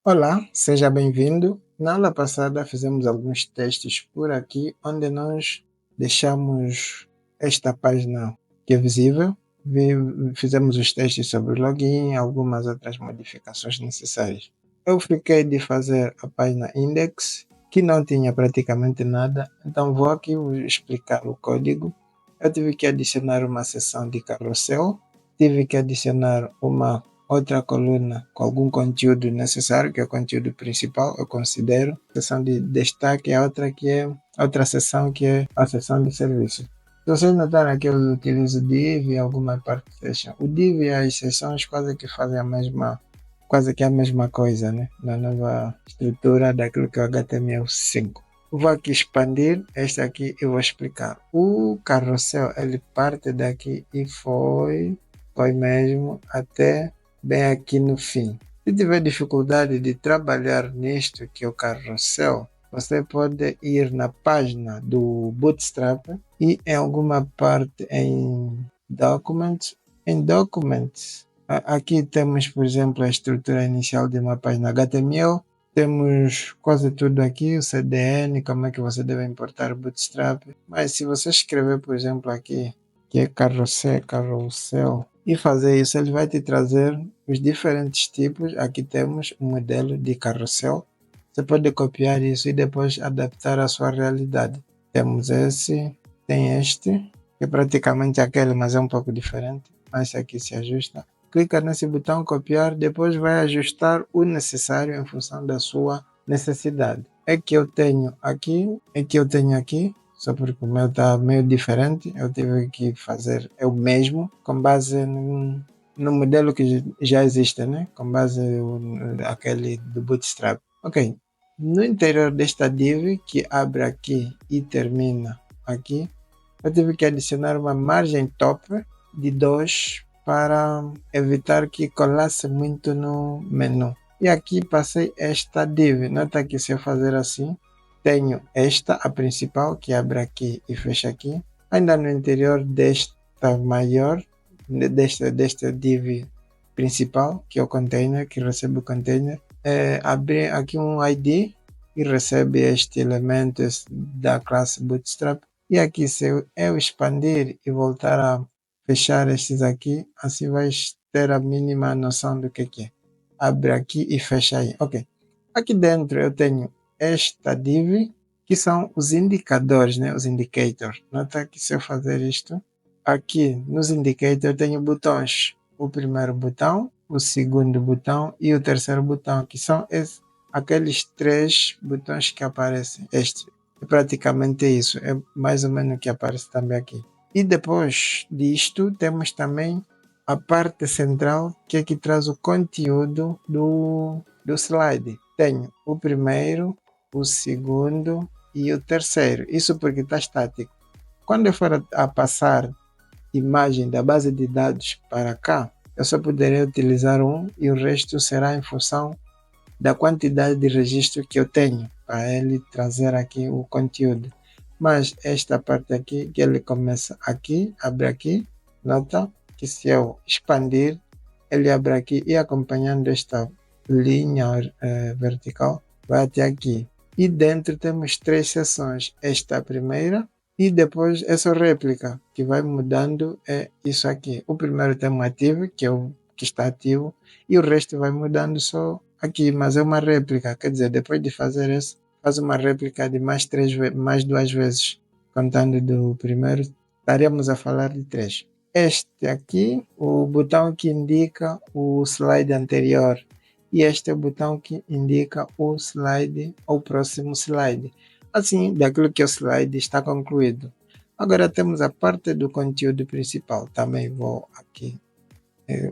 Olá, seja bem-vindo. Na aula passada fizemos alguns testes por aqui, onde nós deixamos esta página que é visível. Fizemos os testes sobre o login, algumas outras modificações necessárias. Eu fiquei de fazer a página index, que não tinha praticamente nada, então vou aqui vos explicar o código. Eu tive que adicionar uma seção de carrossel, tive que adicionar uma outra coluna com algum conteúdo necessário, que é o conteúdo principal, eu considero. A seção de destaque é outra que é outra seção que é a seção de serviço. Se vocês notarem aqui, eu utilizo div e alguma parte section. O div e as seções quase que fazem quase que a mesma coisa, né? Na nova estrutura daquilo que é o HTML5. Vou aqui expandir esta aqui e vou explicar. O carrossel, ele parte daqui e foi mesmo até bem aqui no fim. Se tiver dificuldade de trabalhar nisto que é o carrossel, você pode ir na página do Bootstrap e em alguma parte em Documents. Em Documents, aqui temos, por exemplo, a estrutura inicial de uma página HTML. Temos quase tudo aqui, o CDN, como é que você deve importar o Bootstrap. Mas se você escrever, por exemplo, aqui, que é carrossel, e fazer isso, ele vai te trazer os diferentes tipos. Aqui temos o modelo de carrossel. Você pode copiar isso e depois adaptar à sua realidade. Temos esse, tem este, que é praticamente aquele, mas é um pouco diferente. Mas esse aqui se ajusta. Clica nesse botão copiar, depois vai ajustar o necessário em função da sua necessidade. É que eu tenho aqui, só porque o meu está meio diferente, eu tive que fazer eu mesmo, com base no modelo que já existe, né? Com base aquele do Bootstrap. Ok, no interior desta div, que abre aqui e termina aqui, eu tive que adicionar uma margem top de 2 para evitar que colasse muito no menu. E aqui passei esta div. Nota que se eu fazer assim, tenho esta, a principal, que abre aqui e fecha aqui. Ainda no interior desta maior, desta div principal, que é o container, que recebe o container, abrir aqui um ID e recebe este elemento da classe Bootstrap. E aqui, se eu expandir e voltar a fechar estes aqui, assim vais ter a mínima noção do que é. Abre aqui e fecha aí. Ok. Aqui dentro eu tenho esta div, que são os indicadores, né? Os indicators. Nota que se eu fazer isto, aqui nos indicators eu tenho botões. O primeiro botão, o segundo botão e o terceiro botão, que são aqueles 3 botões que aparecem. Este é praticamente isso. É mais ou menos o que aparece também aqui. E depois disto, temos também a parte central, que é que traz o conteúdo do slide. Tenho o primeiro, o segundo e o terceiro. Isso porque está estático. Quando eu for a passar imagem da base de dados para cá, eu só poderei utilizar um e o resto será em função da quantidade de registro que eu tenho para ele trazer aqui o conteúdo. Mas esta parte aqui, que ele começa aqui, abre aqui, nota que se eu expandir, ele abre aqui e acompanhando esta linha vertical, vai até aqui. E dentro temos 3 seções, esta primeira, e depois essa réplica, que vai mudando, é isso aqui. O primeiro tem um ativo, que é o que está ativo, e o resto vai mudando só aqui, mas é uma réplica, quer dizer, depois de fazer isso, faz uma réplica de mais 2 vezes, contando do primeiro, estaríamos a falar de 3. Este aqui, o botão que indica o slide anterior, e este é o botão que indica o slide, ou próximo slide. Assim, daquilo que o slide está concluído. Agora temos a parte do conteúdo principal. Também vou aqui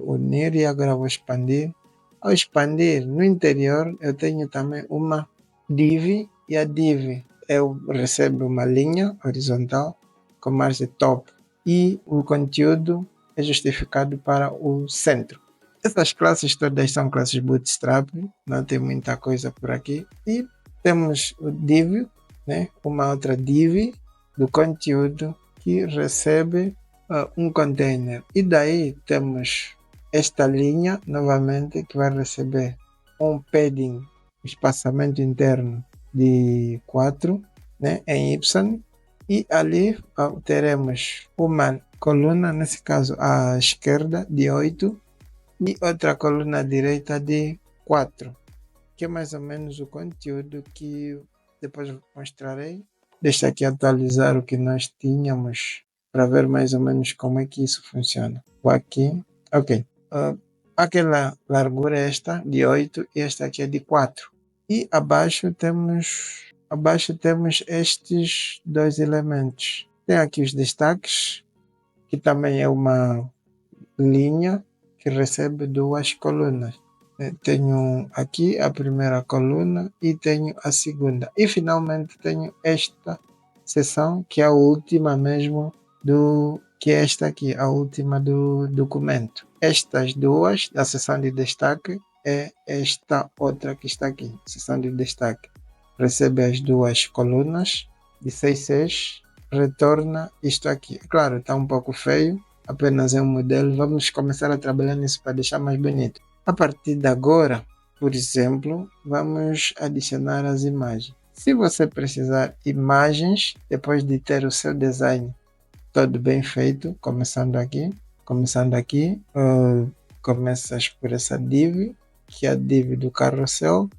unir e agora vou expandir. Ao expandir no interior, eu tenho também uma div, e a div eu recebo uma linha horizontal com margem top e o conteúdo é justificado para o centro. Essas classes todas são classes Bootstrap, não tem muita coisa por aqui. E temos o div, né? Uma outra div do conteúdo que recebe um container. E daí temos esta linha novamente que vai receber um padding, espaçamento interno de 4, né, em Y, e ali teremos uma coluna, nesse caso à esquerda, de 8, e outra coluna à direita de 4, que é mais ou menos o conteúdo que depois mostrarei. Deixa aqui atualizar o que nós tínhamos para ver mais ou menos como é que isso funciona. Vou aqui, ok. Aquela largura é esta de 8 e esta aqui é de 4. E abaixo temos estes dois elementos. Tem aqui os destaques, que também é uma linha que recebe duas colunas. Tenho aqui a primeira coluna e tenho a segunda. E finalmente tenho esta seção, que é a última mesmo que é esta aqui, a última do documento. Estas duas da seção de destaque é esta outra que está aqui, seção de destaque. Recebe as duas colunas de 6,6, retorna isto aqui. Claro, está um pouco feio, apenas é um modelo. Vamos começar a trabalhar nisso para deixar mais bonito. A partir de agora, por exemplo, vamos adicionar as imagens. Se você precisar imagens, depois de ter o seu design todo bem feito, começando aqui, começas por essa div, que é a div do carrossel,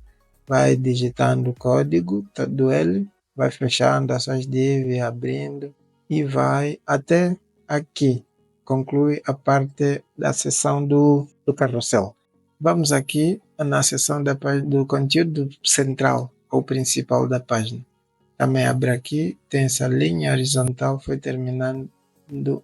vai digitando o código todo ele, vai fechando as suas divs, abrindo e vai até aqui, conclui a parte da seção do carrossel. Vamos aqui na seção do conteúdo central ou principal da página. Também abre aqui, tem essa linha horizontal, foi terminando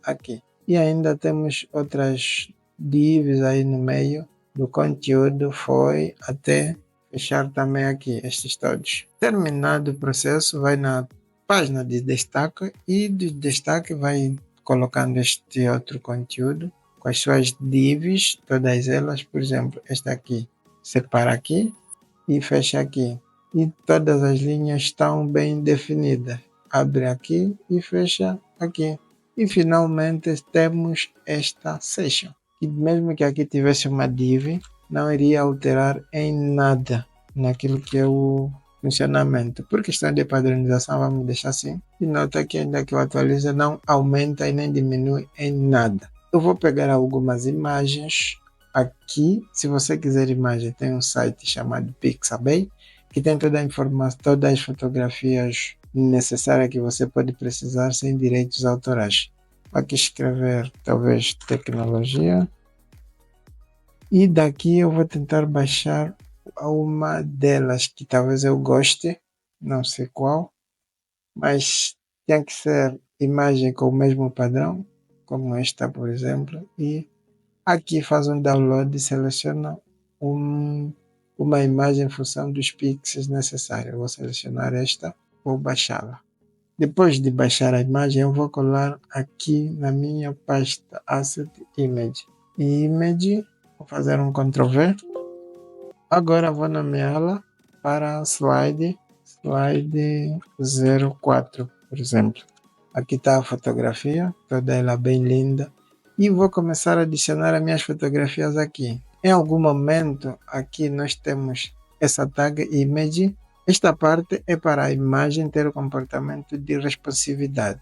aqui. E ainda temos outras divs aí no meio do conteúdo, foi até fechar também aqui, estes todos. Terminado o processo, vai na página de destaque e do destaque vai colocando este outro conteúdo com as suas divs, todas elas, por exemplo, esta aqui, separa aqui e fecha aqui. E todas as linhas estão bem definidas. Abre aqui e fecha aqui. E finalmente temos esta section. E mesmo que aqui tivesse uma div, não iria alterar em nada naquilo que é o funcionamento. Por questão de padronização, vamos deixar assim. E nota que ainda que eu atualize, não aumenta e nem diminui em nada. Eu vou pegar algumas imagens aqui. Se você quiser imagem, tem um site chamado Pixabay, que tem toda a informação, todas as fotografias necessárias que você pode precisar sem direitos autorais. Vou aqui escrever talvez tecnologia e daqui eu vou tentar baixar uma delas que talvez eu goste, não sei qual, mas tem que ser imagem com o mesmo padrão, como esta, por exemplo, e aqui faz um download e seleciona uma imagem em função dos pixels necessários. Eu vou selecionar esta, vou baixá-la. Depois de baixar a imagem, eu vou colar aqui na minha pasta Asset Image. Image, vou fazer um Ctrl V. Agora vou nomeá-la para slide 04, por exemplo. Aqui está a fotografia, toda ela bem linda. E vou começar a adicionar as minhas fotografias aqui. Em algum momento aqui nós temos essa tag image. Esta parte é para a imagem ter o comportamento de responsividade.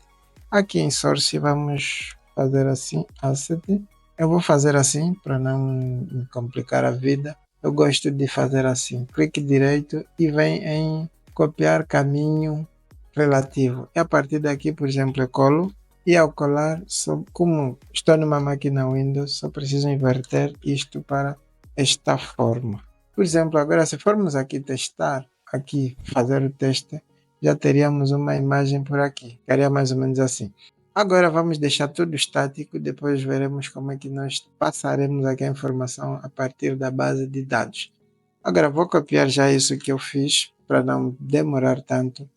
Aqui em source vamos fazer assim, asset. Eu vou fazer assim para não me complicar a vida. Eu gosto de fazer assim, clique direito e vem em copiar caminho relativo. E a partir daqui, por exemplo, eu colo. E ao colar, como estou numa máquina Windows, só preciso inverter isto para esta forma. Por exemplo, agora se formos aqui testar, aqui fazer o teste, já teríamos uma imagem por aqui. Ficaria mais ou menos assim. Agora vamos deixar tudo estático, depois veremos como é que nós passaremos aqui a informação a partir da base de dados. Agora vou copiar já isso que eu fiz, para não demorar tanto.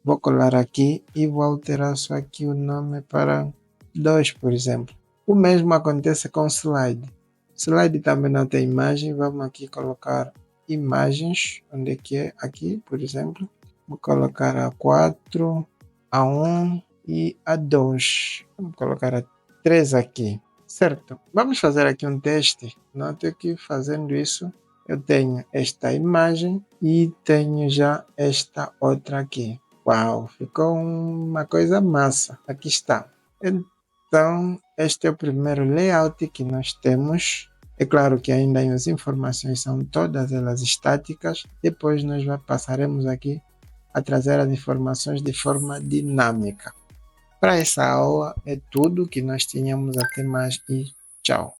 Vou colar aqui e vou alterar só aqui o nome para 2, por exemplo. O mesmo acontece com slide. Slide também não tem imagem. Vamos aqui colocar imagens. Onde é que é? Aqui, por exemplo. Vou colocar a 4, a 1 e a 2. Vamos colocar a 3 aqui. Certo. Vamos fazer aqui um teste. Note que fazendo isso, Eu tenho esta imagem e tenho já esta outra aqui. Uau, ficou uma coisa massa. Aqui está. Então, este é o primeiro layout que nós temos. É claro que ainda as informações são todas elas estáticas. Depois nós passaremos aqui a trazer as informações de forma dinâmica. Para essa aula é tudo que nós tínhamos. Até mais e tchau.